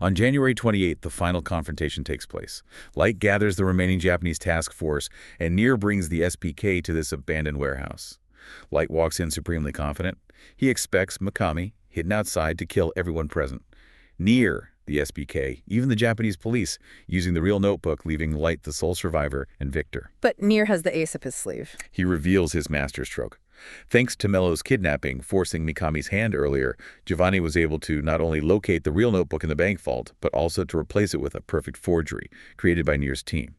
On January 28th, the final confrontation takes place. Light gathers the remaining Japanese task force, and Nier brings the SPK to this abandoned warehouse. Light walks in supremely confident. He expects Mikami, hidden outside, to kill everyone present. Nier, the SBK, even the Japanese police, using the real notebook, leaving Light the sole survivor and victor. But Nier has the ace up his sleeve. He reveals his masterstroke. Thanks to Mello's kidnapping, forcing Mikami's hand earlier, Giovanni was able to not only locate the real notebook in the bank vault, but also to replace it with a perfect forgery created by Nier's team.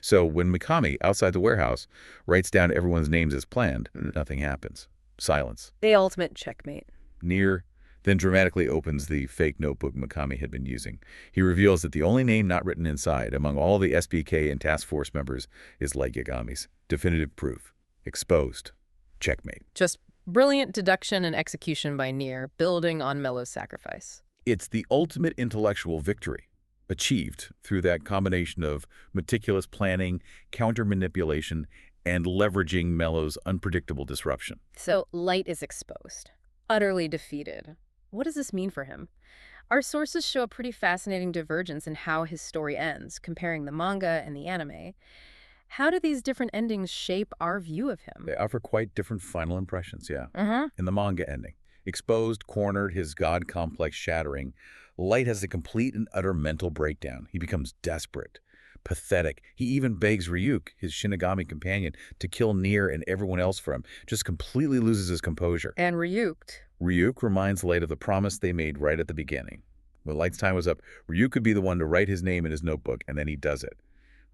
So when Mikami, outside the warehouse, writes down everyone's names as planned, nothing happens. Silence. The ultimate checkmate. Nier then dramatically opens the fake notebook Mikami had been using. He reveals that the only name not written inside, among all the SBK and task force members, is Light Yagami's. Definitive proof. Exposed. Checkmate. Just brilliant deduction and execution by Nier, building on Mello's sacrifice. It's the ultimate intellectual victory, achieved through that combination of meticulous planning, counter-manipulation, and leveraging Mello's unpredictable disruption. So Light is exposed, utterly defeated. What does this mean for him? Our sources show a pretty fascinating divergence in how his story ends, comparing the manga and the anime. How do these different endings shape our view of him? They offer quite different final impressions, yeah. Mm-hmm. In the manga ending, exposed, cornered, his god complex shattering, Light has a complete and utter mental breakdown. He becomes desperate, pathetic. He even begs Ryuk, his Shinigami companion, to kill Nier and everyone else for him, just completely loses his composure. And Ryuk reminds Light of the promise they made right at the beginning. When Light's time was up, Ryuk could be the one to write his name in his notebook, and then he does it.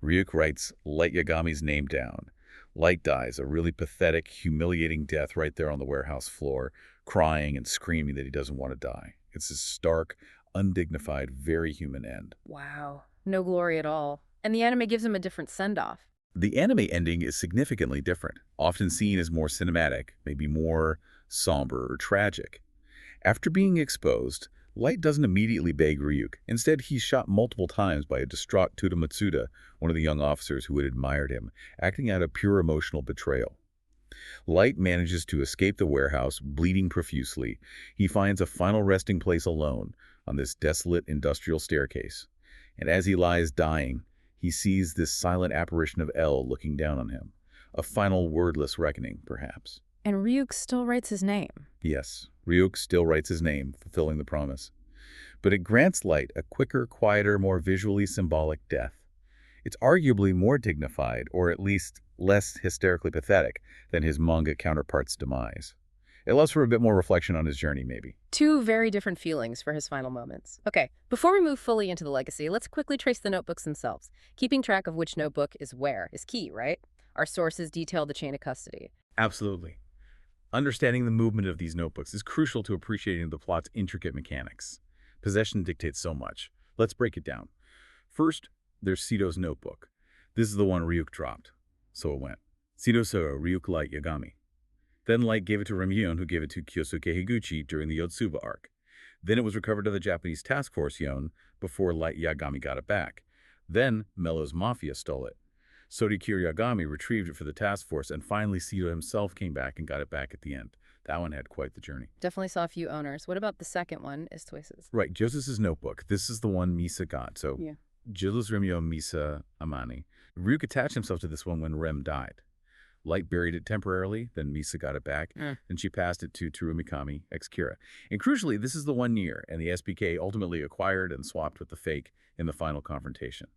Ryuk writes Light Yagami's name down. Light dies, a really pathetic, humiliating death right there on the warehouse floor, crying and screaming that he doesn't want to die. It's a stark, undignified, very human end. Wow. No glory at all. And the anime gives him a different send-off. The anime ending is significantly different, often seen as more cinematic, maybe more somber or tragic. After being exposed, Light doesn't immediately beg Ryuk. Instead, he's shot multiple times by a distraught Tuta Matsuda, one of the young officers who had admired him, acting out of pure emotional betrayal. Light manages to escape the warehouse, bleeding profusely. He finds a final resting place alone on this desolate industrial staircase. And as he lies dying, he sees this silent apparition of L looking down on him. A final wordless reckoning, perhaps. And Ryuk still writes his name. Yes, Ryuk still writes his name, fulfilling the promise. But it grants Light a quicker, quieter, more visually symbolic death. It's arguably more dignified, or at least less hysterically pathetic, than his manga counterpart's demise. It allows for a bit more reflection on his journey, maybe. Two very different feelings for his final moments. Okay, before we move fully into the legacy, let's quickly trace the notebooks themselves. Keeping track of which notebook is where is key, right? Our sources detail the chain of custody. Absolutely. Understanding the movement of these notebooks is crucial to appreciating the plot's intricate mechanics. Possession dictates so much. Let's break it down. First, there's Sito's notebook. This is the one Ryuk dropped. So it went. Sito Soro, Ryuk Light Yagami. Then Light gave it to Remyun, who gave it to Kyosuke Higuchi during the Yotsuba arc. Then it was recovered to the Japanese task force Yon before Light Yagami got it back. Then Mello's Mafia stole it. Sorikiri Yagami retrieved it for the task force, and finally Sito himself came back and got it back at the end. That one had quite the journey. Definitely saw a few owners. What about the second one, is Twice's? Right, Joseph's notebook. This is the one Misa got. So, Yeah. Jilus Remyo Misa Amani. Ryuk attached himself to this one when Rem died. Light buried it temporarily, then Misa got it back, and she passed it to Teru Mikami, ex-Kira. And crucially, this is the one Nier, and the SBK ultimately acquired and swapped with the fake in the final confrontation.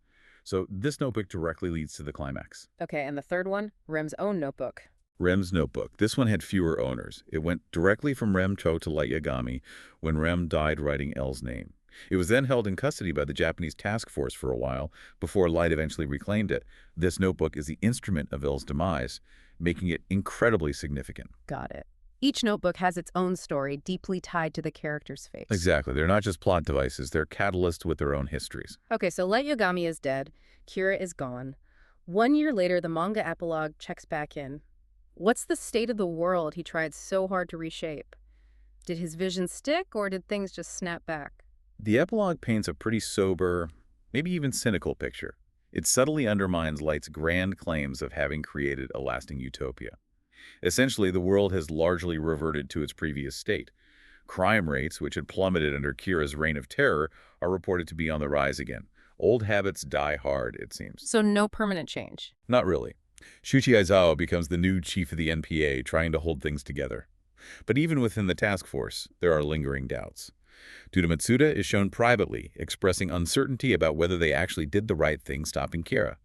So this notebook directly leads to the climax. Okay, and the third one, Rem's own notebook. Rem's notebook. This one had fewer owners. It went directly from Rem Cho to Light Yagami when Rem died writing L's name. It was then held in custody by the Japanese task force for a while before Light eventually reclaimed it. This notebook is the instrument of L's demise, making it incredibly significant. Got it. Each notebook has its own story, deeply tied to the character's fate. Exactly. They're not just plot devices. They're catalysts with their own histories. Okay, so Light Yagami is dead. Kira is gone. 1 year later, the manga epilogue checks back in. What's the state of the world he tried so hard to reshape? Did his vision stick, or did things just snap back? The epilogue paints a pretty sober, maybe even cynical picture. It subtly undermines Light's grand claims of having created a lasting utopia. Essentially, the world has largely reverted to its previous state. Crime rates, which had plummeted under Kira's reign of terror, are reported to be on the rise again. Old habits die hard, it seems. So no permanent change? Not really. Shuchi Aizawa becomes the new chief of the NPA, trying to hold things together. But even within the task force, there are lingering doubts. Duda Matsuda is shown privately, expressing uncertainty about whether they actually did the right thing stopping Kira.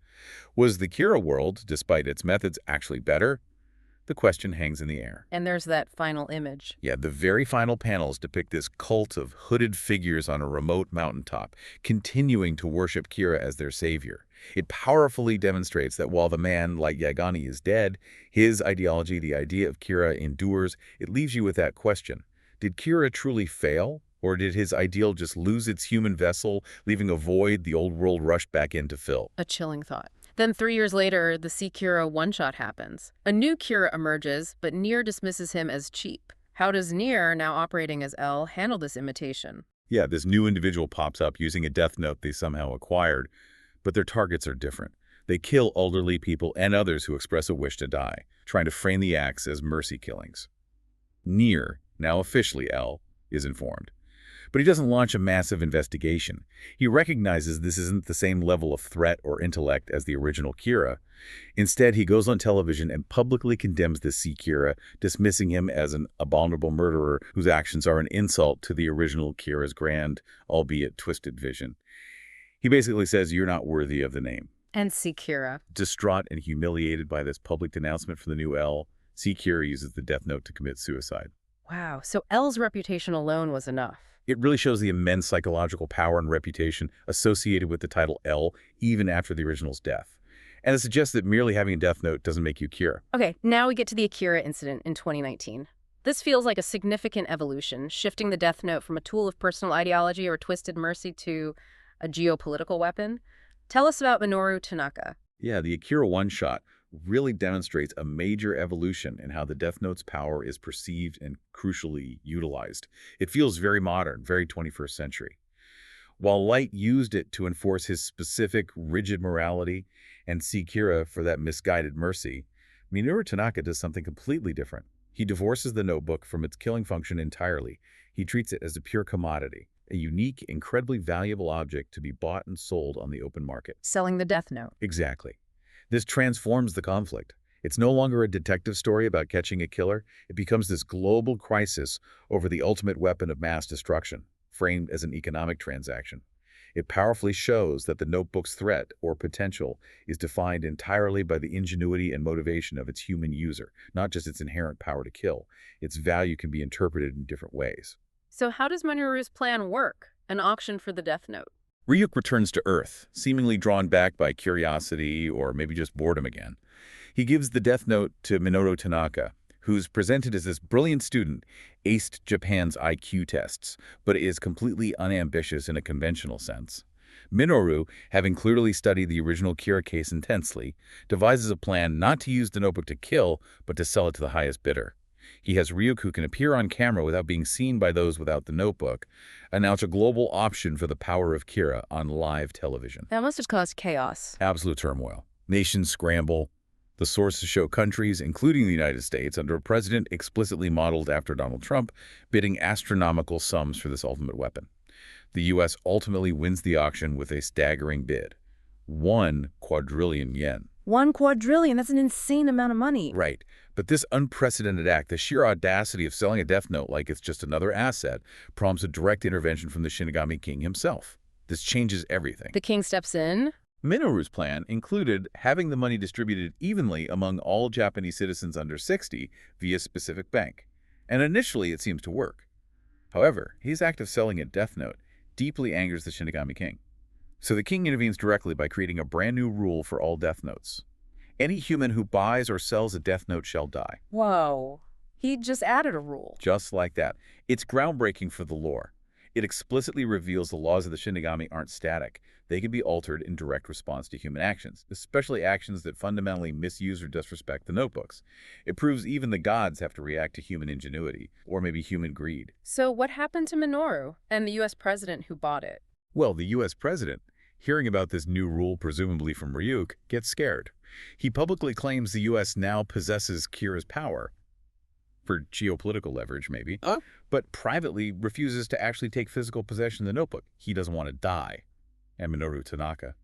Was the Kira world, despite its methods, actually better? The question hangs in the air. And there's that final image. Yeah, the very final panels depict this cult of hooded figures on a remote mountaintop, continuing to worship Kira as their savior. It powerfully demonstrates that while the man, Light Yagami, is dead, his ideology, the idea of Kira, endures. It leaves you with that question. Did Kira truly fail? Or did his ideal just lose its human vessel, leaving a void the old world rushed back in to fill? A chilling thought. Then 3 years later, the See Kira one-shot happens. A new Kira emerges, but Nier dismisses him as cheap. How does Nier, now operating as L, handle this imitation? Yeah, this new individual pops up using a death note they somehow acquired, but their targets are different. They kill elderly people and others who express a wish to die, trying to frame the acts as mercy killings. Nier, now officially L, is informed. But he doesn't launch a massive investigation. He recognizes this isn't the same level of threat or intellect as the original Kira. Instead, he goes on television and publicly condemns the See Kira, dismissing him as an abominable murderer whose actions are an insult to the original Kira's grand, albeit twisted vision. He basically says, "You're not worthy of the name." And See Kira. Distraught and humiliated by this public denouncement from the new L, See Kira uses the death note to commit suicide. Wow, so L's reputation alone was enough. It really shows the immense psychological power and reputation associated with the title L, even after the original's death. And it suggests that merely having a death note doesn't make you Kira. Okay, now we get to the Akira incident in 2019. This feels like a significant evolution, shifting the death note from a tool of personal ideology or twisted mercy to a geopolitical weapon. Tell us about Minoru Tanaka. Yeah, the Akira one-shot really demonstrates a major evolution in how the Death Note's power is perceived and crucially utilized. It feels very modern, very 21st century. While Light used it to enforce his specific, rigid morality and See Kira for that misguided mercy, Minoru Tanaka does something completely different. He divorces the notebook from its killing function entirely. He treats it as a pure commodity, a unique, incredibly valuable object to be bought and sold on the open market. Selling the death note. Exactly. This transforms the conflict. It's no longer a detective story about catching a killer. It becomes this global crisis over the ultimate weapon of mass destruction, framed as an economic transaction. It powerfully shows that the notebook's threat or potential is defined entirely by the ingenuity and motivation of its human user, not just its inherent power to kill. Its value can be interpreted in different ways. So how does Minoru's plan work? An auction for the death note. Ryuk returns to Earth, seemingly drawn back by curiosity or maybe just boredom again. He gives the death note to Minoru Tanaka, who's presented as this brilliant student, aced Japan's IQ tests, but is completely unambitious in a conventional sense. Minoru, having clearly studied the original Kira case intensely, devises a plan not to use the notebook to kill, but to sell it to the highest bidder. He has Ryuk, who can appear on camera without being seen by those without the notebook, announce a global option for the power of Kira on live television. That must have caused chaos. Absolute turmoil. Nations scramble. The sources show countries, including the United States, under a president explicitly modeled after Donald Trump, bidding astronomical sums for this ultimate weapon. The U.S. ultimately wins the auction with a staggering bid. 1 quadrillion yen. 1 quadrillion, that's an insane amount of money. Right. But this unprecedented act, the sheer audacity of selling a death note like it's just another asset, prompts a direct intervention from the Shinigami King himself. This changes everything. The king steps in. Minoru's plan included having the money distributed evenly among all Japanese citizens under 60 via specific bank. And initially, it seems to work. However, his act of selling a death note deeply angers the Shinigami King. So the king intervenes directly by creating a brand new rule for all death notes. Any human who buys or sells a death note shall die. Whoa. He just added a rule. Just like that. It's groundbreaking for the lore. It explicitly reveals the laws of the Shinigami aren't static. They can be altered in direct response to human actions, especially actions that fundamentally misuse or disrespect the notebooks. It proves even the gods have to react to human ingenuity, or maybe human greed. So what happened to Minoru and the U.S. president who bought it? Well, the U.S. president, hearing about this new rule presumably from Ryuk, gets scared. He publicly claims the U.S. now possesses Kira's power, for geopolitical leverage maybe, but privately refuses to actually take physical possession of the notebook. He doesn't want to die. And Minoru Tanaka,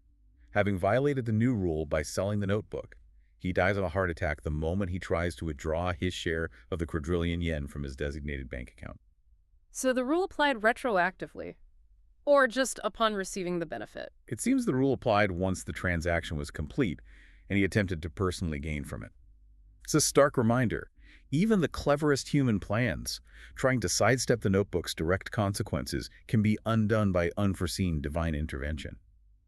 having violated the new rule by selling the notebook, he dies of a heart attack the moment he tries to withdraw his share of the quadrillion yen from his designated bank account. So the rule applied retroactively, or just upon receiving the benefit. It seems the rule applied once the transaction was complete, and he attempted to personally gain from it. It's a stark reminder. Even the cleverest human plans, trying to sidestep the notebook's direct consequences, can be undone by unforeseen divine intervention.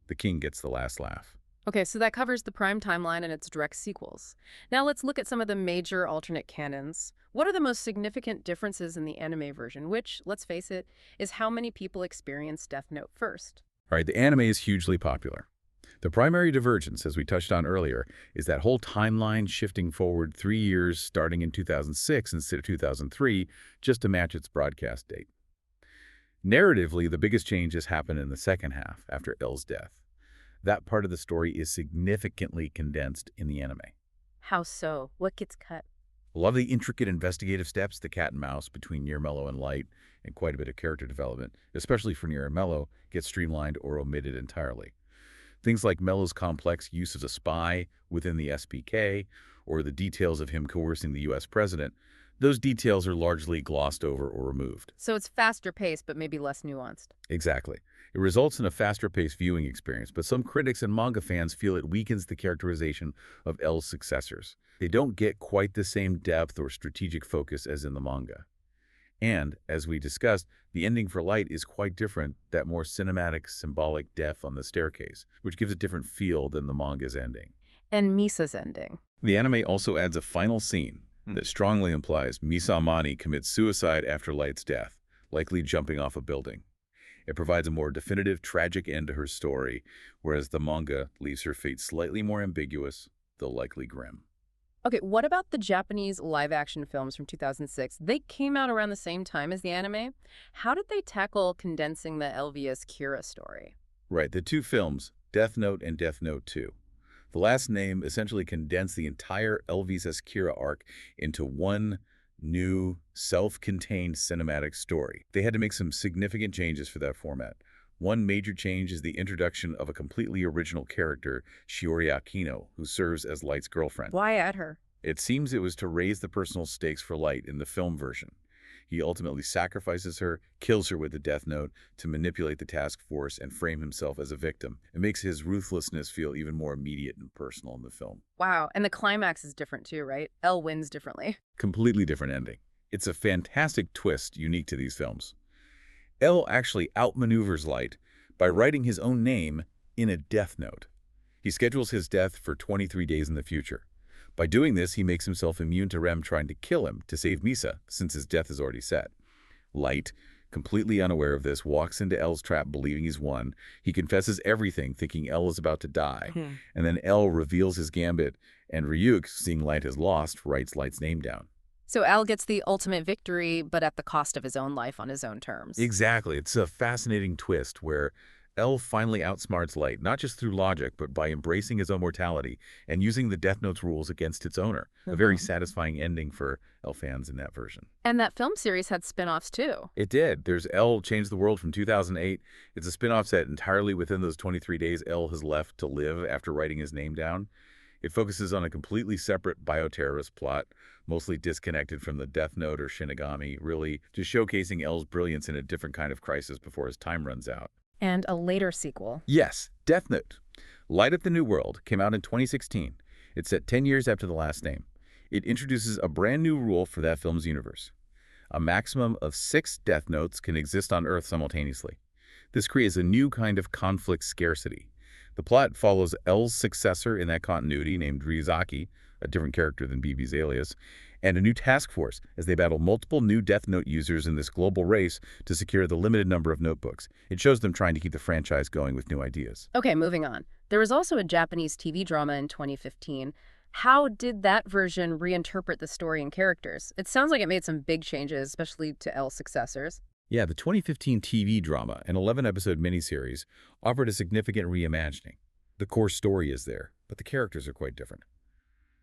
The king gets the last laugh. Okay, so that covers the Prime timeline and its direct sequels. Now let's look at some of the major alternate canons. What are the most significant differences in the anime version, which, let's face it, is how many people experience Death Note first? All right, the anime is hugely popular. The primary divergence, as we touched on earlier, is that whole timeline shifting forward 3 years starting in 2006 instead of 2003 just to match its broadcast date. Narratively, the biggest changes happen in the second half, after L's death. That part of the story is significantly condensed in the anime. How so? What gets cut? A lot of the intricate investigative steps, the cat and mouse between Mello and Light, and quite a bit of character development, especially for Mello, gets streamlined or omitted entirely. Things like Mello's complex use as a spy within the SPK, or the details of him coercing the U.S. president, those details are largely glossed over or removed. So it's faster paced, but maybe less nuanced. Exactly. It results in a faster-paced viewing experience, but some critics and manga fans feel it weakens the characterization of L's successors. They don't get quite the same depth or strategic focus as in the manga. And, as we discussed, the ending for Light is quite different, that more cinematic, symbolic death on the staircase, which gives a different feel than the manga's ending. And Misa's ending. The anime also adds a final scene that strongly implies Misa Amani commits suicide after Light's death, likely jumping off a building. It provides a more definitive, tragic end to her story, whereas the manga leaves her fate slightly more ambiguous, though likely grim. Okay, what about the Japanese live-action films from 2006? They came out around the same time as the anime. How did they tackle condensing the Elvius Kira story? Right, the two films, Death Note and Death Note 2. The last name essentially condensed the entire Elvis Kira arc into one new, self-contained cinematic story. They had to make some significant changes for that format. One major change is the introduction of a completely original character, Shiori Akino, who serves as Light's girlfriend. Why add her? It seems it was to raise the personal stakes for Light in the film version. He ultimately sacrifices her, kills her with the Death Note to manipulate the task force and frame himself as a victim. It makes his ruthlessness feel even more immediate and personal in the film. Wow, and the climax is different too, right? L wins differently. Completely different ending. It's a fantastic twist unique to these films. L actually outmaneuvers Light by writing his own name in a Death Note. He schedules his death for 23 days in the future. By doing this, he makes himself immune to Rem trying to kill him to save Misa, since his death is already set. Light, completely unaware of this, walks into L's trap believing he's won. He confesses everything, thinking L is about to die. And then L reveals his gambit, and Ryuk, seeing Light has lost, writes Light's name down. So Al gets the ultimate victory, but at the cost of his own life on his own terms. Exactly. It's a fascinating twist where L finally outsmarts Light, not just through logic, but by embracing his own mortality and using the Death Note's rules against its owner. A very satisfying ending for L fans in that version. And that film series had spin-offs too. It did. There's L Changed the World from 2008. It's a spin-off set entirely within those 23 days L has left to live after writing his name down. It focuses on a completely separate bioterrorist plot, mostly disconnected from the Death Note or Shinigami, really just showcasing L's brilliance in a different kind of crisis before his time runs out. And a later sequel. Yes, Death Note. Light Up the New World came out in 2016. It's set 10 years after the last name. It introduces a brand new rule for that film's universe. A maximum of 6 Death Notes can exist on Earth simultaneously. This creates a new kind of conflict scarcity. The plot follows L's successor in that continuity named Ryuzaki, a different character than BB's alias, and a new task force as they battle multiple new Death Note users in this global race to secure the limited number of notebooks. It shows them trying to keep the franchise going with new ideas. Okay, moving on. There was also a Japanese TV drama in 2015. How did that version reinterpret the story and characters? It sounds like it made some big changes, especially to L's successors. Yeah, the 2015 TV drama, an 11-episode miniseries, offered a significant reimagining. The core story is there, but the characters are quite different.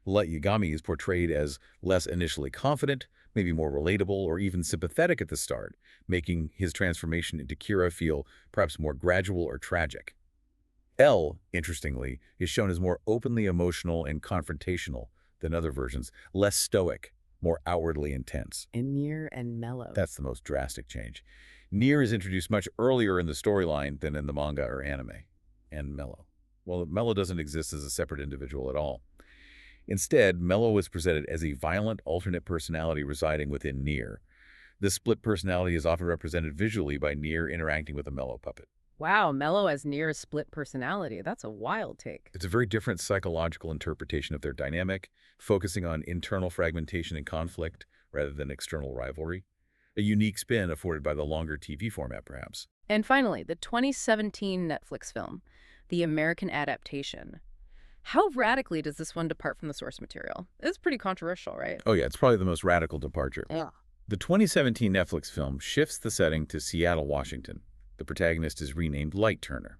Light Yagami is portrayed as less initially confident, maybe more relatable or even sympathetic at the start, making his transformation into Kira feel perhaps more gradual or tragic. L, interestingly, is shown as more openly emotional and confrontational than other versions, less stoic. more outwardly intense. And Nier and mellow. That's the most drastic change. Nier is introduced much earlier in the storyline than in the manga or anime. And Mello. Well, Mello doesn't exist as a separate individual at all. Instead, Mello is presented as a violent alternate personality residing within Nier. This split personality is often represented visually by Nier interacting with a Mello puppet. Wow, mellow as Nier's split personality. That's a wild take. It's a very different psychological interpretation of their dynamic, focusing on internal fragmentation and conflict rather than external rivalry. A unique spin afforded by the longer TV format, perhaps. And finally, the 2017 Netflix film, the American adaptation. How radically does this one depart from the source material? It's pretty controversial, right? Oh yeah, it's probably the most radical departure. Yeah. The 2017 Netflix film shifts the setting to Seattle, Washington. The protagonist is renamed Light Turner.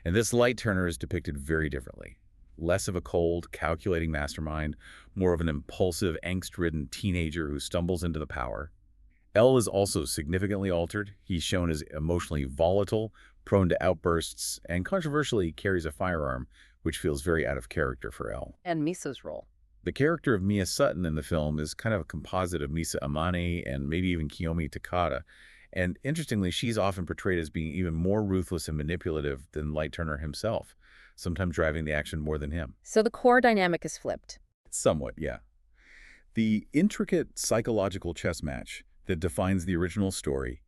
And this Light Turner is depicted very differently. Less of a cold, calculating mastermind, more of an impulsive, angst-ridden teenager who stumbles into the power. L is also significantly altered. He's shown as emotionally volatile, prone to outbursts, and controversially carries a firearm, which feels very out of character for L. And Misa's role. The character of Mia Sutton in the film is kind of a composite of Misa Amane and maybe even Kiyomi Takada. And interestingly, she's often portrayed as being even more ruthless and manipulative than Light Turner himself, sometimes driving the action more than him. So the core dynamic is flipped. Somewhat, yeah. The intricate psychological chess match that defines the original story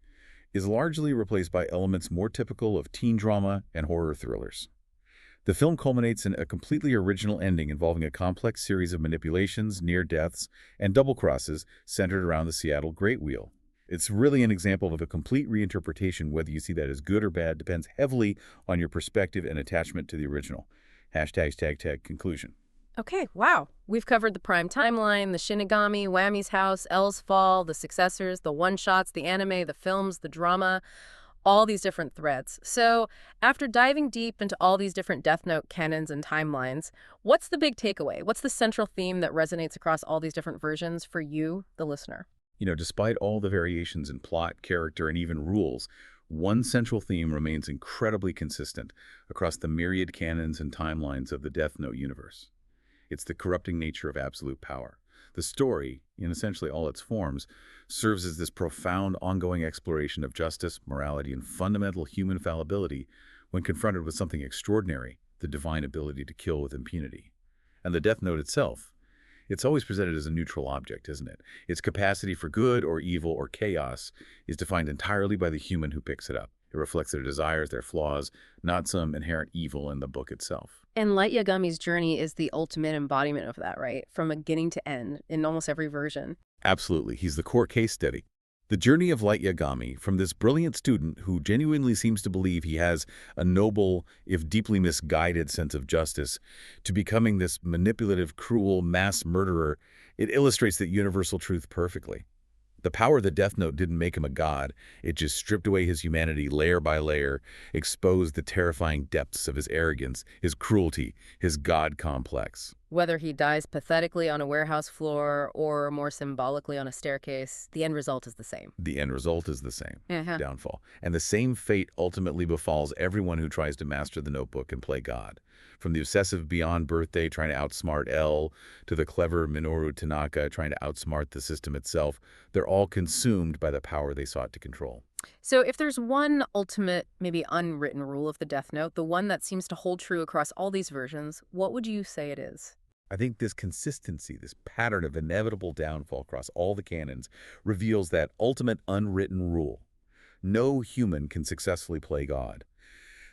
is largely replaced by elements more typical of teen drama and horror thrillers. The film culminates in a completely original ending involving a complex series of manipulations, near-deaths, and double-crosses centered around the Seattle Great Wheel. It's really an example of a complete reinterpretation. Whether you see that as good or bad depends heavily on your perspective and attachment to the original. #tag conclusion. Okay, wow. We've covered the prime timeline, the Shinigami, Whammy's house, L's fall, the successors, the one-shots, the anime, the films, the drama, all these different threads. So after diving deep into all these different Death Note canons and timelines, what's the big takeaway? What's the central theme that resonates across all these different versions for you, the listener? Despite all the variations in plot, character, and even rules, one central theme remains incredibly consistent across the myriad canons and timelines of the Death Note universe. It's the corrupting nature of absolute power. The story, in essentially all its forms, serves as this profound, ongoing exploration of justice, morality, and fundamental human fallibility when confronted with something extraordinary, the divine ability to kill with impunity. And the Death Note itself, it's always presented as a neutral object, isn't it? Its capacity for good or evil or chaos is defined entirely by the human who picks it up. It reflects their desires, their flaws, not some inherent evil in the book itself. And Light Yagami's journey is the ultimate embodiment of that, right? From beginning to end, in almost every version. Absolutely. He's the core case study. The journey of Light Yagami, from this brilliant student who genuinely seems to believe he has a noble, if deeply misguided sense of justice, to becoming this manipulative, cruel mass murderer, it illustrates that universal truth perfectly. The power of the Death Note didn't make him a god. It just stripped away his humanity layer by layer, exposed the terrifying depths of his arrogance, his cruelty, his god complex. Whether he dies pathetically on a warehouse floor or more symbolically on a staircase, the end result is the same. The end result is the same. Downfall. And the same fate ultimately befalls everyone who tries to master the notebook and play God. From the obsessive Beyond Birthday trying to outsmart L, to the clever Minoru Tanaka trying to outsmart the system itself, they're all consumed by the power they sought to control. So if there's one ultimate, maybe unwritten rule of the Death Note, the one that seems to hold true across all these versions, what would you say it is? I think this consistency, this pattern of inevitable downfall across all the canons, reveals that ultimate unwritten rule. No human can successfully play God.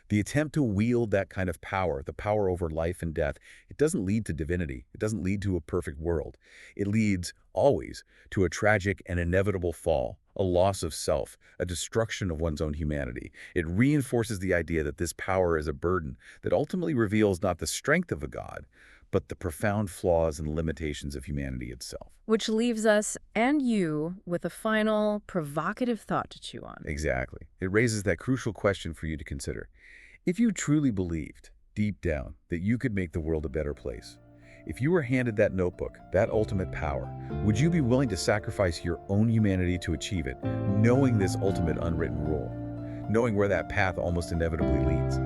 The attempt to wield that kind of power, the power over life and death, it doesn't lead to divinity. It doesn't lead to a perfect world. It leads, always, to a tragic and inevitable fall, a loss of self, a destruction of one's own humanity. It reinforces the idea that this power is a burden that ultimately reveals not the strength of a god, but the profound flaws and limitations of humanity itself. Which leaves us and you with a final, provocative thought to chew on. Exactly. It raises that crucial question for you to consider. If you truly believed, deep down, that you could make the world a better place, if you were handed that notebook, that ultimate power, would you be willing to sacrifice your own humanity to achieve it, knowing this ultimate unwritten rule, knowing where that path almost inevitably leads?